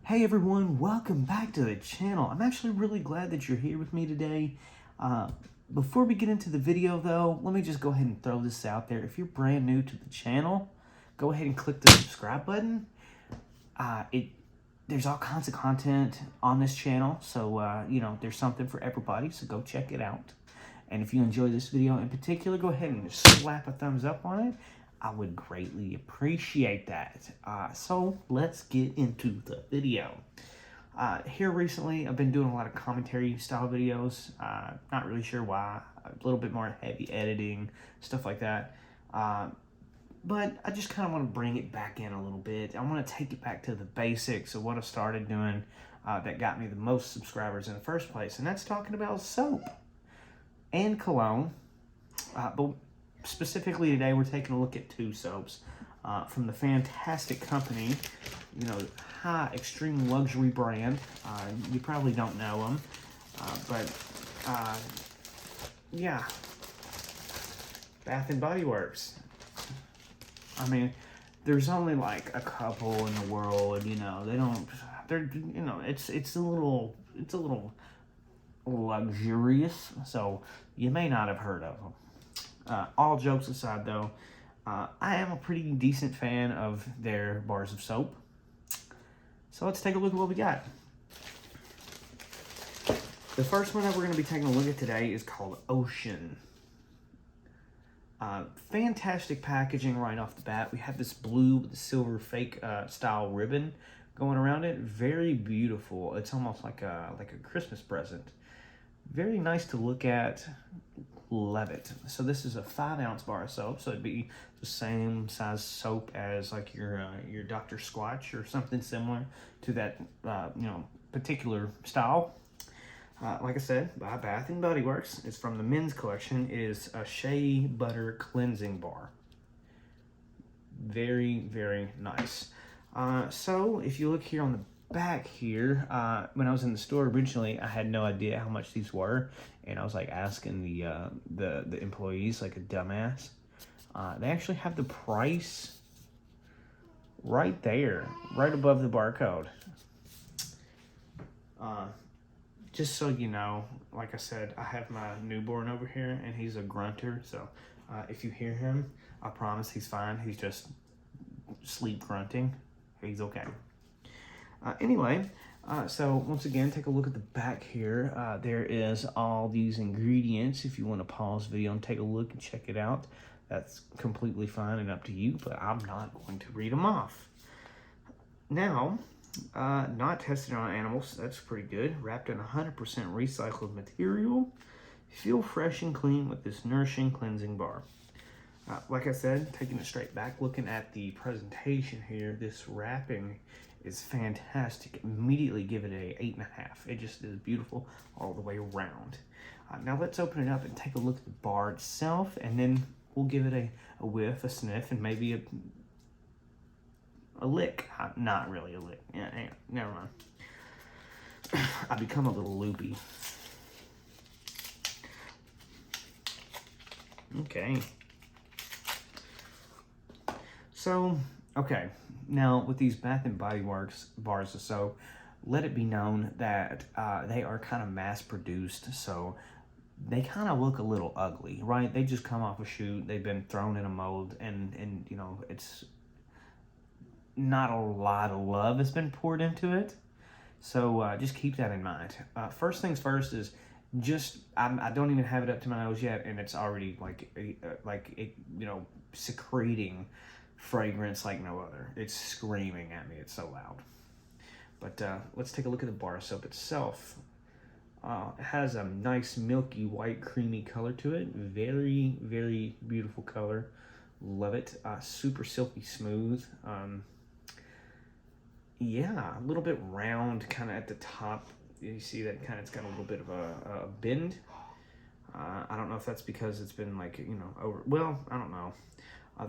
Hey everyone, welcome back to the channel. I'm actually really glad that you're here with me today. Before we get into the video though, let me just go ahead and throw this out there. If you're brand new to the channel, go ahead and click the subscribe button. There's all kinds of content on this channel, so there's something for everybody, so go check it out. And if you enjoy this video in particular, go ahead and slap a thumbs up on it. I would greatly appreciate that. So let's get into the video. Here recently, I've been doing a lot of commentary style videos. Not really sure why. A little bit more heavy editing, stuff like that. But I just kind of want to bring it back in a little bit. I want to take it back to the basics of what I started doing that got me the most subscribers in the first place. And that's talking about soap and cologne. But specifically today, we're taking a look at two soaps from the fantastic company, high extreme luxury brand. You probably don't know them, but yeah, Bath&BodyWorks. I mean, there's only like a couple in the world, it's a little luxurious, so you may not have heard of them. All jokes aside, though, I am a pretty decent fan of their bars of soap. So let's take a look at what we got. The first one that we're going to be taking a look at today is called Ocean. Fantastic packaging right off the bat. We have this blue with the silver fake style ribbon going around it. Very beautiful. It's almost like a Christmas present. Very nice to look at. Love it. So this is a 5-ounce bar of soap, so it'd be the same size soap as like your Dr. Squatch or something similar to that particular style. Like I said, by Bath&Body Works. It's from the men's collection. It is a shea butter cleansing bar. Very, very nice. So if you look here on the back here, when I was in the store originally, I had no idea how much these were, and I was like asking the employees like a dumbass. They actually have the price right there, right above the barcode. Just so you know, like I said, I have my newborn over here, and he's a grunter, so if you hear him, I promise he's fine. He's just sleep grunting. He's okay. Anyway, so once again, take a look at the back here. There is all these ingredients. If you want to pause the video and take a look and check it out, that's completely fine and up to you, but I'm not going to read them off. Now, not tested on animals. That's pretty good. Wrapped in 100% recycled material. Feel fresh and clean with this nourishing cleansing bar. Like I said, taking it straight back, looking at the presentation here, this wrapping is fantastic. Immediately give it a 8.5. It just is beautiful all the way around. Now let's open it up and take a look at the bar itself, and then we'll give it a whiff, a sniff, and maybe a lick. Not really a lick. Yeah, never mind. I become a little loopy. Okay. So, okay, now with these Bath&Body Works bars of soap, let it be known that they are kind of mass-produced, so they kind of look a little ugly, right? They just come off a chute, they've been thrown in a mold, and it's not a lot of love has been poured into it, so just keep that in mind. First things first is I don't even have it up to my nose yet, and it's already secreting fragrance like no other. It's screaming at me. It's so loud. But let's take a look at the bar soap itself. It has a nice milky white creamy color to it. Very, very beautiful color. Love it. Super silky smooth. Yeah, a little bit round kind of at the top. You see that kind of, it's got a little bit of a bend. I don't know if that's because it's been over, well, I don't know.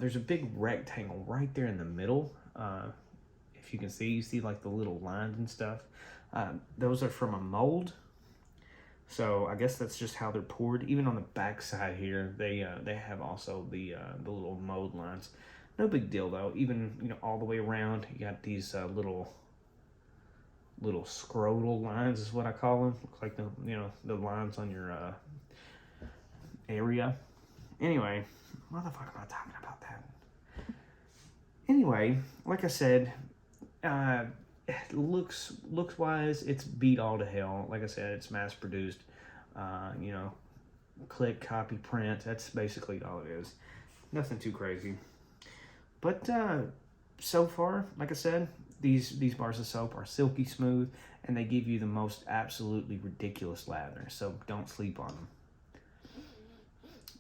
There's a big rectangle right there in the middle. If you can see, you see like the little lines and stuff. Those are from a mold. So I guess that's just how they're poured. Even on the back side here, they have also the little mold lines. No big deal though. Even all the way around, you got these little little scrotal lines is what I call them. Looks like the lines on your area. Anyway, why the fuck am I talking about that? Anyway, like I said, looks wise, it's beat all to hell. Like I said, it's mass produced. Click, copy, print. That's basically all it is. Nothing too crazy. But so far, like I said, these bars of soap are silky smooth, and they give you the most absolutely ridiculous lather. So don't sleep on them.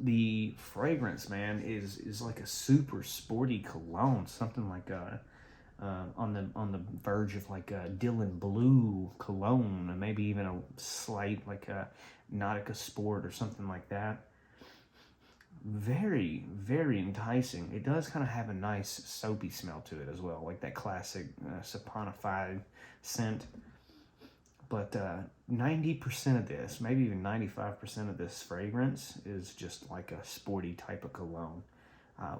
The fragrance, man, is like a super sporty cologne, something like on the verge of like a Dylan Blue cologne, and maybe even a slight like a Nautica Sport or something like that. Very, very enticing. It does kind of have a nice soapy smell to it as well, like that classic saponified scent. But 90% of this, maybe even 95% of this fragrance is just like a sporty type of cologne,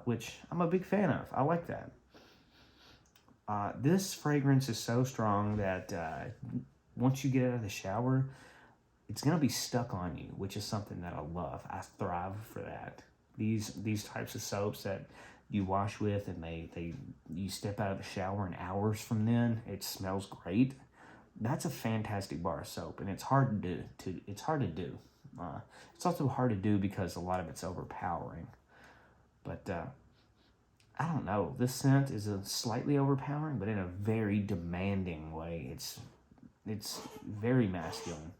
which I'm a big fan of. I like that. This fragrance is so strong that once you get out of the shower, it's going to be stuck on you, which is something that I love. I thrive for that. These types of soaps that you wash with and you step out of the shower and hours from then, it smells great. That's a fantastic bar of soap, and it's hard to do. It's also hard to do because a lot of it's overpowering. But I don't know. This scent is a slightly overpowering, but in a very demanding way. It's very masculine.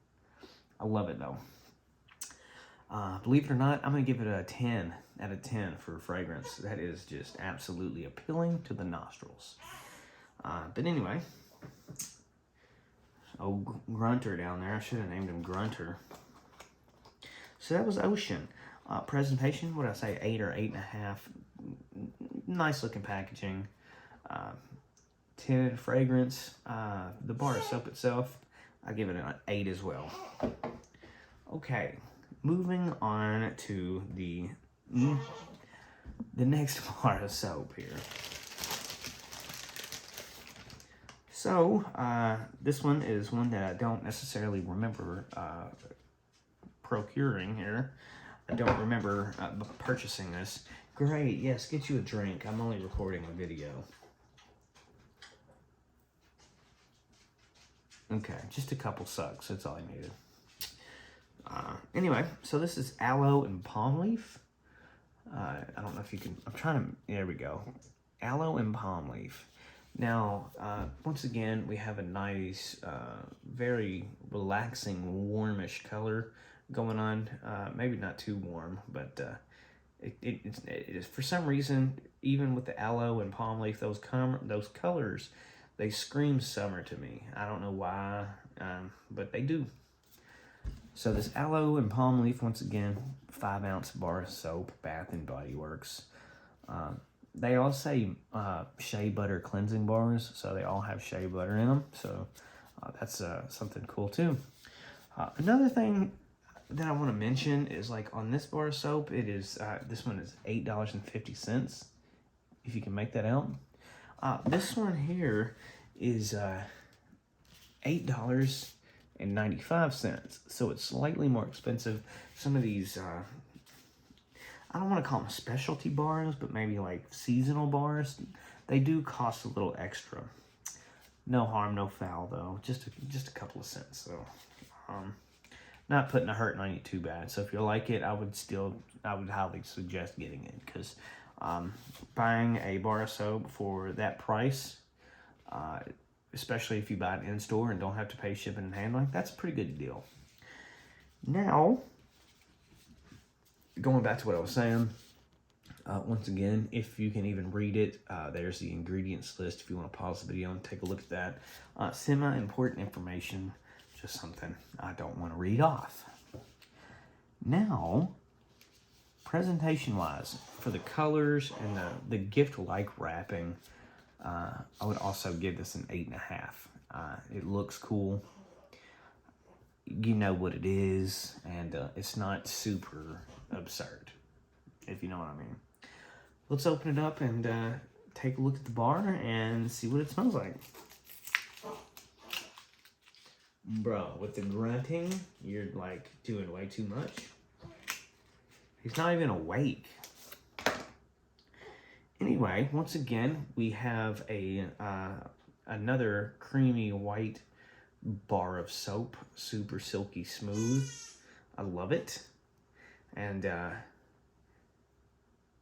I love it though. Believe it or not, I'm gonna give it a 10 out of 10 for fragrance. That is just absolutely appealing to the nostrils. But anyway. Oh, Grunter down there. I should have named him Grunter. So that was Ocean. Presentation, what did I say? 8 or 8.5. Nice looking packaging. Tinted fragrance. The bar of soap itself, I give it an 8 as well. Okay, moving on to the next bar of soap here. So, this one is one that I don't necessarily remember procuring here. I don't remember purchasing this. Great, yes, get you a drink. I'm only recording a video. Okay, just a couple sucks. That's all I needed. Anyway, so this is Aloe and Palm Leaf. I don't know if you can... There we go. Aloe and Palm Leaf. Now, once again, we have a nice, very relaxing, warmish color going on. Maybe not too warm, but it is, for some reason, even with the aloe and palm leaf, those colors, they scream summer to me. I don't know why, but they do. So this aloe and palm leaf, once again, 5-ounce bar of soap, Bath&BodyWorks. They all say shea butter cleansing bars, so they all have shea butter in them. So that's something cool too. Another thing that I want to mention is, like, on this bar of soap, it is this one is $8.50. If you can make that out. This one here is $8.95. So it's slightly more expensive. Some of these. I don't want to call them specialty bars, but maybe like seasonal bars. They do cost a little extra. No harm, no foul though. Just a couple of cents. So, not putting a hurting on you too bad. So if you like it, I would highly suggest getting it, because buying a bar of soap for that price, especially if you buy it in store and don't have to pay shipping and handling, that's a pretty good deal. Now, going back to what I was saying, once again, if you can even read it, there's the ingredients list if you want to pause the video and take a look at that. Semi-important information, just something I don't want to read off. Now, presentation-wise, for the colors and the gift-like wrapping, I would also give this an 8.5. It looks cool. You know what it is, and it's not super absurd, if you know what I mean. Let's open it up and take a look at the bar and see what it smells like. Bro, with the grunting, you're like doing way too much. He's not even awake. Anyway, once again, we have a another creamy white bar of soap, super silky smooth. I love it. And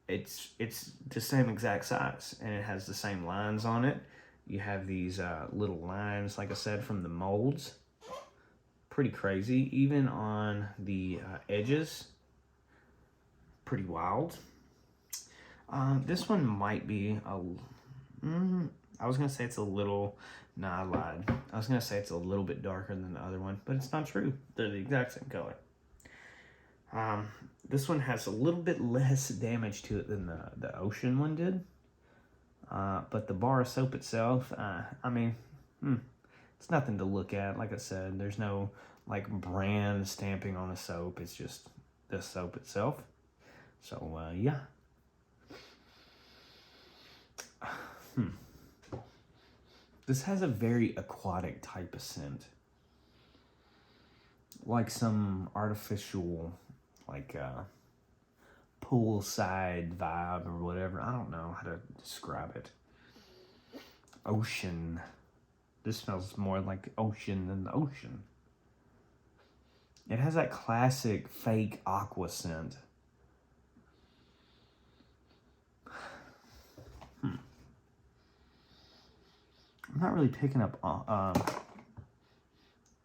it's the same exact size, and it has the same lines on it. You have these little lines, like I said, from the molds. Pretty crazy. Even on the edges, pretty wild. This one might be I was gonna say it's a little, nah, I lied. I was gonna say it's a little bit darker than the other one, but it's not true. They're the exact same color. This one has a little bit less damage to it than the ocean one did. But the bar of soap itself, I mean, it's nothing to look at. Like I said, there's no like brand stamping on the soap. It's just the soap itself. So, yeah. This has a very aquatic type of scent. Like some artificial, like, poolside vibe or whatever. I don't know how to describe it. Ocean. This smells more like ocean than the ocean. It has that classic fake aqua scent. I'm not really picking up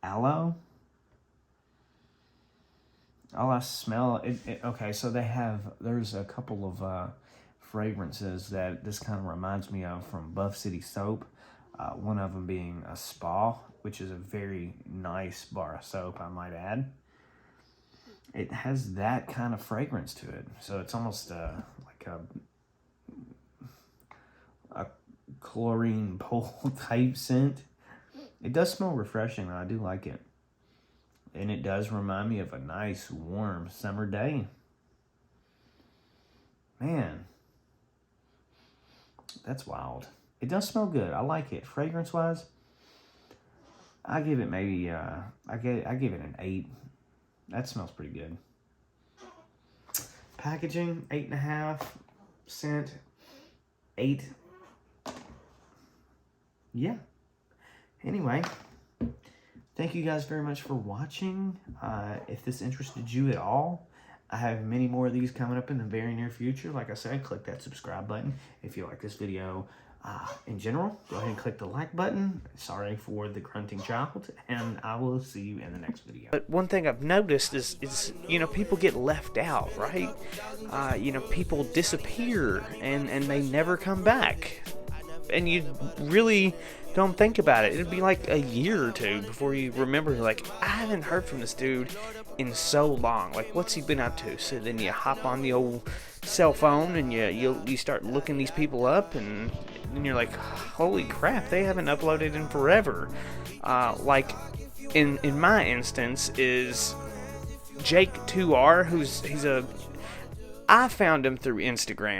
aloe. All I smell, okay, so there's a couple of fragrances that this kind of reminds me of from Buff City Soap. One of them being a spa, which is a very nice bar of soap, I might add. It has that kind of fragrance to it. So it's almost like a chlorine pool type scent. It does smell refreshing, though. I do like it. And it does remind me of a nice, warm summer day. Man, that's wild. It does smell good. I like it. Fragrance-wise, I give it maybe, I give it an 8. That smells pretty good. Packaging, 8.5. Scent, 8. Yeah. Anyway, thank you guys very much for watching. If this interested you at all, I have many more of these coming up in the very near future. Like I said, click that subscribe button. If you like this video in general, go ahead and click the like button. Sorry for the grunting child, and I will see you in the next video. But one thing I've noticed is you know, people get left out, right? You know, people disappear and they never come back. And you really don't think about it. It'd be like a year or two before you remember, like, I haven't heard from this dude in so long. Like, what's he been up to? So then you hop on the old cell phone and you start looking these people up, and you're like, holy crap, they haven't uploaded in forever. Like, in my instance is Jake2R, I found him through Instagram.